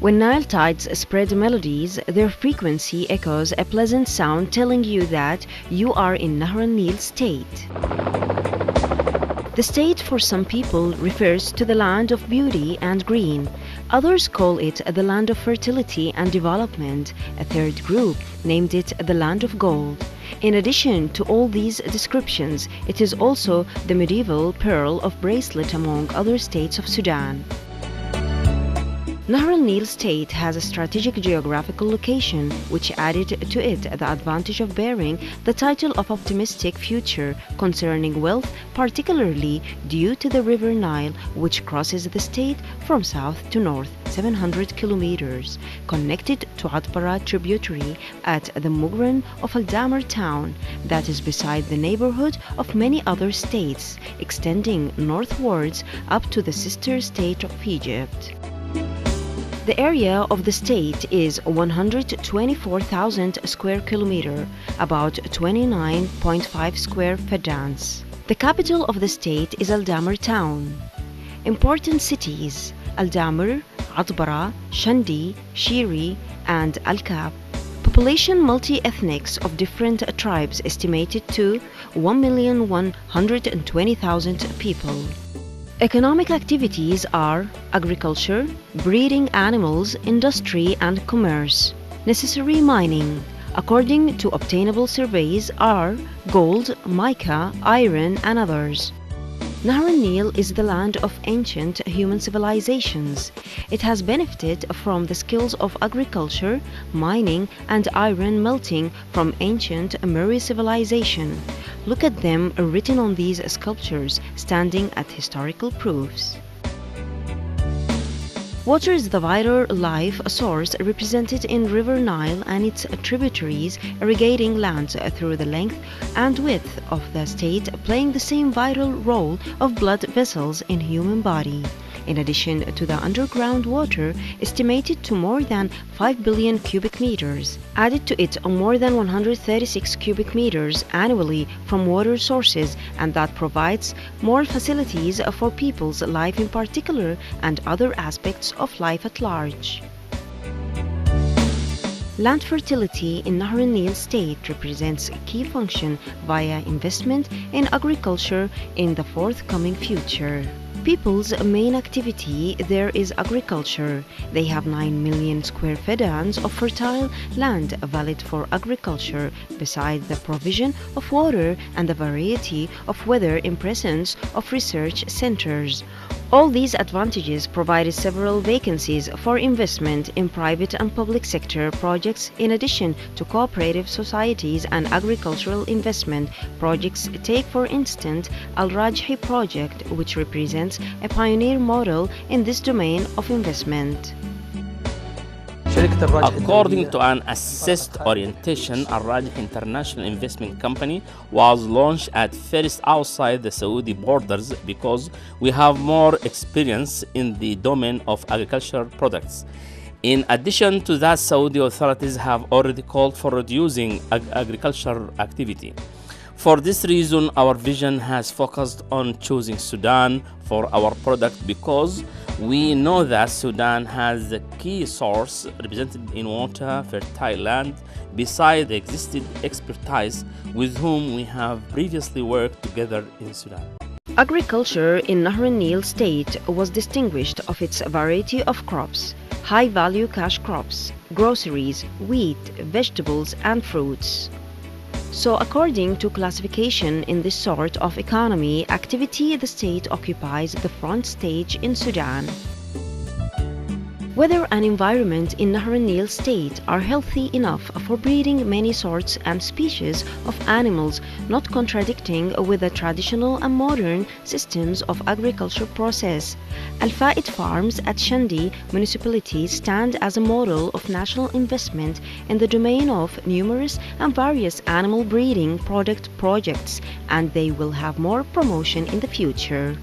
When Nile tides spread melodies, their frequency echoes a pleasant sound telling you that you are in RiverNile state. The state for some people refers to the land of beauty and green. Others call it the land of fertility and development. A third group named it the land of gold. In addition to all these descriptions, it is also the medieval pearl of bracelet among other states of Sudan. RiverNile state has a strategic geographical location which added to it the advantage of bearing the title of optimistic future concerning wealth, particularly due to the River Nile, which crosses the state from south to north 700 kilometers, connected to Atbara tributary at the Mugran of Al-Damar town that is beside the neighborhood of many other states, extending northwards up to the sister state of Egypt. The area of the state is 124,000 square kilometer, about 29.5 square fadans. The capital of the state is Al-Damar town. Important cities: Al-Damar, Atbara, Shandi, Shiri, and Al-Kab. Population multi-ethnics of different tribes estimated to 1,120,000 people. Economic activities are agriculture, breeding animals, industry and commerce. Necessary mining, according to obtainable surveys, are gold, mica, iron and others. RiverNile is the land of ancient human civilizations. It has benefited from the skills of agriculture, mining and iron melting from ancient Murray civilization. Look at them written on these sculptures, standing at historical proofs. Water is the vital life source represented in River Nile and its tributaries, irrigating lands through the length and width of the state, playing the same vital role of blood vessels in human body. In addition to the underground water, estimated to more than 5 billion cubic meters, added to it more than 136 cubic meters annually from water sources, and that provides more facilities for people's life in particular and other aspects of life at large. Land fertility in RiverNile state represents a key function via investment in agriculture in the forthcoming future. People's main activity there is agriculture. They have 9 million square fadans of fertile land valid for agriculture, besides the provision of water and the variety of weather in presence of research centers. All these advantages provided several vacancies for investment in private and public sector projects in addition to cooperative societies and agricultural investment projects. Take for instance Al-Rajhi project, which represents a pioneer model in this domain of investment. According to an assessed orientation, Al-Rajhi International Investment Company was launched at first outside the Saudi borders because we have more experience in the domain of agricultural products. In addition to that, Saudi authorities have already called for reducing agricultural activity. For this reason, our vision has focused on choosing Sudan for our product because we know that Sudan has the key source represented in water, fertile land, beside the existing expertise with whom we have previously worked together in Sudan. Agriculture in RiverNile state was distinguished of its variety of crops, high-value cash crops, groceries, wheat, vegetables and fruits. So according to classification in this sort of economy activity, the state occupies the front stage in Sudan. Weather and environment in RiverNile state are healthy enough for breeding many sorts and species of animals, not contradicting with the traditional and modern systems of agriculture process. Al-Faid farms at Shandi municipality stand as a model of national investment in the domain of numerous and various animal breeding product projects, and they will have more promotion in the future.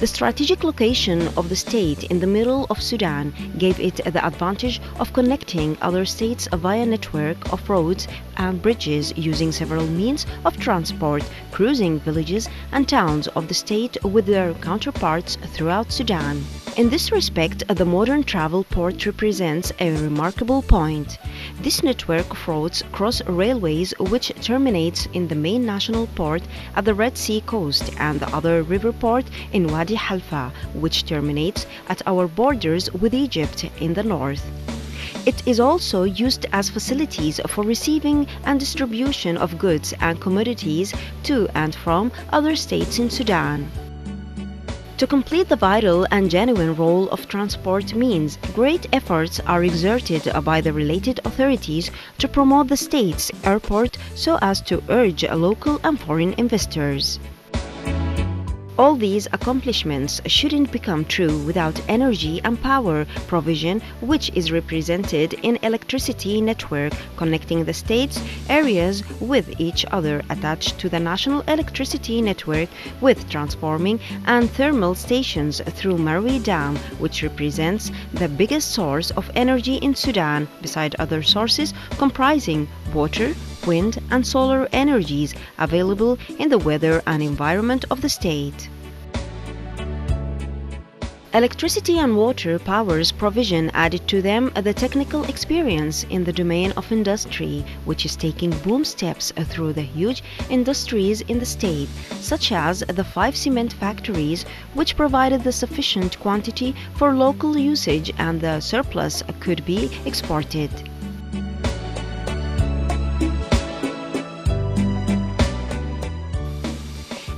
The strategic location of the state in the middle of Sudan gave it the advantage of connecting other states via a network of roads and bridges using several means of transport, cruising villages and towns of the state with their counterparts throughout Sudan. In this respect, the modern travel port represents a remarkable point. This network of roads cross railways which terminates in the main national port at the Red Sea coast and the other river port in Wadi Halfa, which terminates at our borders with Egypt in the north. It is also used as facilities for receiving and distribution of goods and commodities to and from other states in Sudan. To complete the vital and genuine role of transport means, great efforts are exerted by the related authorities to promote the state's airport so as to urge local and foreign investors. All these accomplishments shouldn't become true without energy and power provision, which is represented in electricity network connecting the state's areas with each other attached to the national electricity network with transforming and thermal stations through Marwi Dam, which represents the biggest source of energy in Sudan beside other sources comprising water, wind and solar energies available in the weather and environment of the state. Electricity and water powers provision added to them the technical experience in the domain of industry, which is taking boom steps through the huge industries in the state, such as the 5 cement factories, which provided the sufficient quantity for local usage and the surplus could be exported.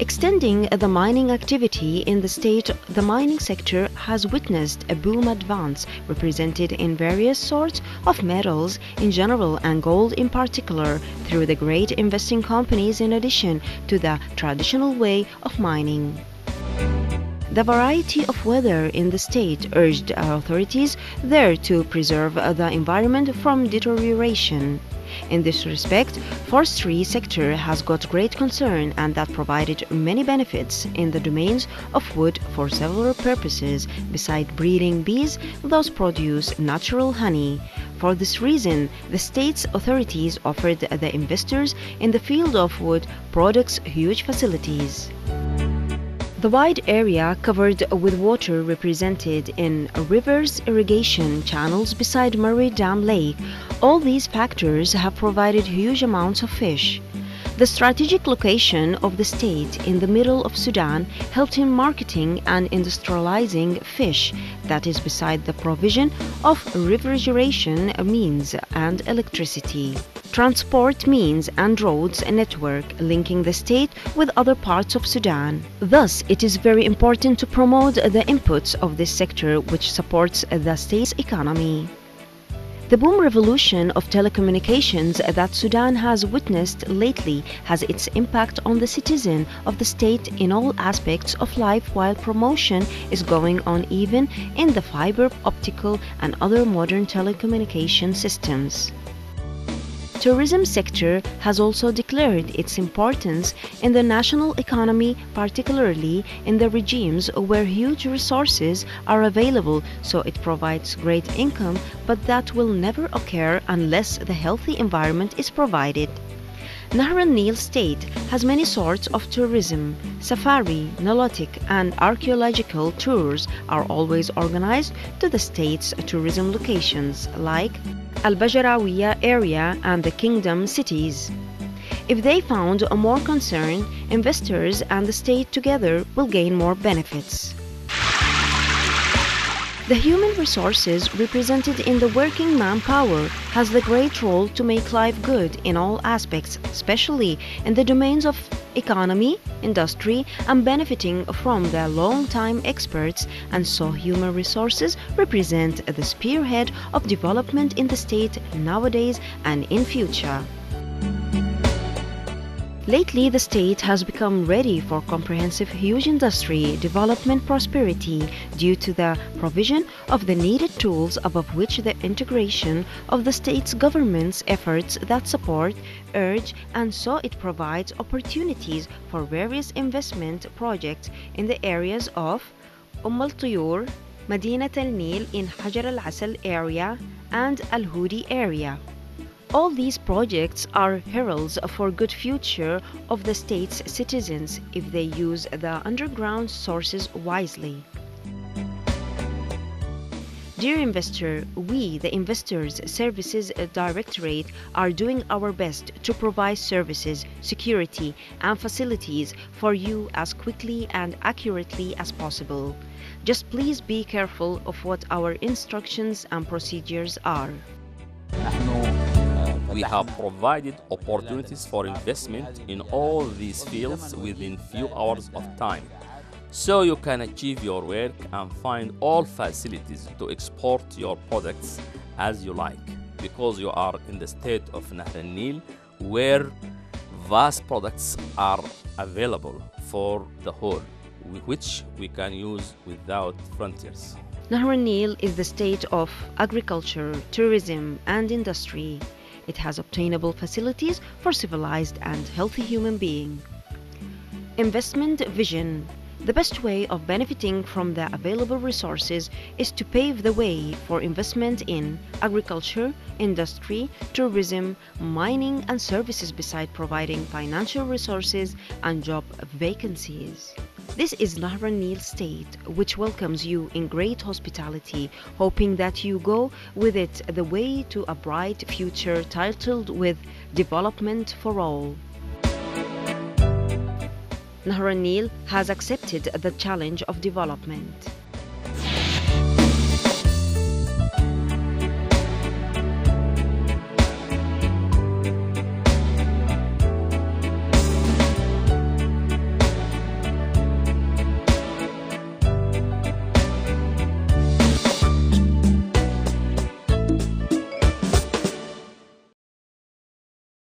Extending the mining activity in the state, the mining sector has witnessed a boom advance represented in various sorts of metals in general and gold in particular through the great investing companies in addition to the traditional way of mining. The variety of weather in the state urged authorities there to preserve the environment from deterioration. In this respect, forestry sector has got great concern and that provided many benefits in the domains of wood for several purposes, beside breeding bees, thus produce natural honey. For this reason, the state's authorities offered the investors in the field of wood products huge facilities. The wide area covered with water represented in rivers, irrigation channels beside Marwi Dam Lake. All these factors have provided huge amounts of fish. The strategic location of the state in the middle of Sudan helped in marketing and industrializing fish, that is beside the provision of refrigeration means and electricity, transport means and roads network linking the state with other parts of Sudan. Thus, it is very important to promote the inputs of this sector which supports the state's economy. The boom revolution of telecommunications that Sudan has witnessed lately has its impact on the citizen of the state in all aspects of life, while promotion is going on even in the fiber optical and other modern telecommunication systems. Tourism sector has also declared its importance in the national economy, particularly in the regimes where huge resources are available, so it provides great income, but that will never occur unless the healthy environment is provided. RiverNile state has many sorts of tourism. Safari, Nilotic and archaeological tours are always organized to the state's tourism locations like Al-Bajarawiya area and the Kingdom cities. If they found more concern, investors and the state together will gain more benefits. The human resources represented in the working manpower has the great role to make life good in all aspects, especially in the domains of economy, industry, and benefiting from the long-time experts, and so human resources represent the spearhead of development in the state nowadays and in future. Lately, the state has become ready for comprehensive huge industry development prosperity due to the provision of the needed tools above which the integration of the state's government's efforts that support, urge, and so it provides opportunities for various investment projects in the areas of Al Tuyur, Madinat Al Nil in Hajar Al Asal area, and Al Hudi area. All these projects are heralds for good future of the state's citizens if they use the underground sources wisely. Dear investor, we, the Investors Services Directorate, are doing our best to provide services, security, and facilities for you as quickly and accurately as possible. Just please be careful of what our instructions and procedures are. We have provided opportunities for investment in all these fields within few hours of time. So you can achieve your work and find all facilities to export your products as you like, because you are in the state of Nahr al-Nil, where vast products are available for the whole, which we can use without frontiers. Nahr al-Nil is the state of agriculture, tourism, and industry. It has obtainable facilities for civilized and healthy human being. Investment vision. The best way of benefiting from the available resources is to pave the way for investment in agriculture, industry, tourism, mining, and services beside providing financial resources and job vacancies. This is Nahr al-Nil state, which welcomes you in great hospitality, hoping that you go with it the way to a bright future titled with Development for All. Nahr al-Nil has accepted the challenge of development.